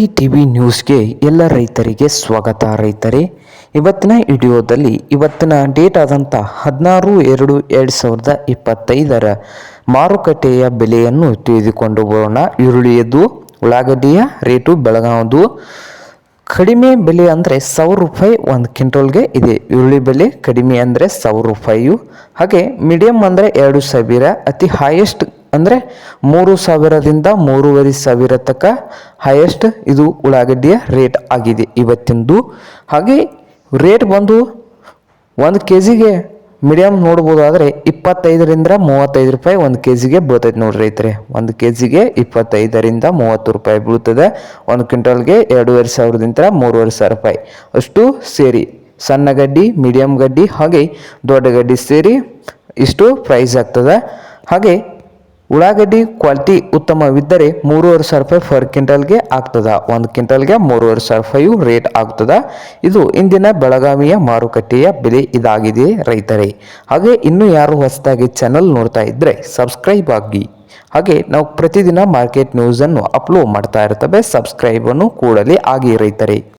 ಈ ಟಿವಿ ನ್ಯೂಸ್ಗೆ ಎಲ್ಲ ರೈತರಿಗೆ ಸ್ವಾಗತ. ರೈತರೇ, ಇವತ್ತಿನ ವಿಡಿಯೋದಲ್ಲಿ ಇವತ್ತಿನ ಡೇಟ್ ಆದಂಥ 16/2/2025 ಮಾರುಕಟ್ಟೆಯ ಬೆಲೆಯನ್ನು ತಿಳಿದುಕೊಂಡು ಬರೋಣ. ಈರುಳ್ಳಿಯದು, ಉಳ್ಳಾಗಡ್ಡಿಯ ರೇಟು ಬೆಳಗಾವದು ಕಡಿಮೆ ಬೆಲೆ ಅಂದರೆ 1000 ರೂಪಾಯಿ ಒಂದು ಕ್ವಿಂಟಲ್ಗೆ ಇದೆ. ಈರುಳ್ಳಿ ಬೆಲೆ ಕಡಿಮೆ ಅಂದರೆ 1000 ರೂಪಾಯಿ. ಹಾಗೆ ಮೀಡಿಯಮ್ ಅಂದರೆ 2000, ಅತಿ ಹೈಯೆಸ್ಟ್ ಅಂದರೆ 3000ದಿಂದ 3500 ತನಕ ಹೈಯೆಸ್ಟ್ ಇದು ಉಳ್ಳಾಗಡ್ಡಿಯ ರೇಟ್ ಆಗಿದೆ ಇವತ್ತಿಂದು. ಹಾಗೆ ರೇಟ್ ಬಂದು 1 kgಗೆ ಮೀಡಿಯಮ್ ನೋಡ್ಬೋದಾದರೆ 25ರಿಂದ 35 ರೂಪಾಯಿ 1 kgಗೆ ಬೀಳ್ತೈತೆ ನೋಡ್ರಿ ರೈತರೆ. 1 kgಗೆ 25ರಿಂದ 30 ರೂಪಾಯಿ ಬೀಳ್ತದೆ. 1 ಕ್ವಿಂಟಲ್ಗೆ 2500ದಿಂದ 3500 ರೂಪಾಯಿ ಅಷ್ಟು ಸೇರಿ, ಸಣ್ಣ ಗಡ್ಡಿ, ಮೀಡಿಯಮ್ ಗಡ್ಡಿ ಹಾಗೆ ದೊಡ್ಡ ಗಡ್ಡಿ ಸೇರಿ ಇಷ್ಟು ಪ್ರೈಸ್ ಆಗ್ತದೆ. ಹಾಗೆ ಉಳ್ಳಾಗಡ್ಡಿ ಕ್ವಾಲಿಟಿ ಉತ್ತಮವಿದ್ದರೆ 3500 ರೂಪಾಯಿ ಫರ್ ಕ್ವಿಂಟಲ್ಗೆ ಆಗ್ತದ. 1 ಕ್ವಿಂಟಲ್ಗೆ 3500 ರೂಪಾಯಿ ರೇಟ್ ಆಗ್ತದ. ಇದು ಇಂದಿನ ಬೆಳಗಾವಿಯ ಮಾರುಕಟ್ಟೆಯ ಬೆಲೆ ಇದಾಗಿದೆ ರೈತರೇ. ಹಾಗೆ ಇನ್ನೂ ಯಾರು ಹೊಸದಾಗಿ ಚಾನಲ್ ನೋಡ್ತಾ ಇದ್ದರೆ ಸಬ್ಸ್ಕ್ರೈಬ್ ಆಗಿ. ಹಾಗೆ ನಾವು ಪ್ರತಿದಿನ ಮಾರ್ಕೆಟ್ ನ್ಯೂಸನ್ನು ಅಪ್ಲೋಡ್ ಮಾಡ್ತಾ ಇರ್ತವೆ. ಸಬ್ಸ್ಕ್ರೈಬನ್ನು ಕೂಡಲೇ ಆಗಿ ರೈತರೇ.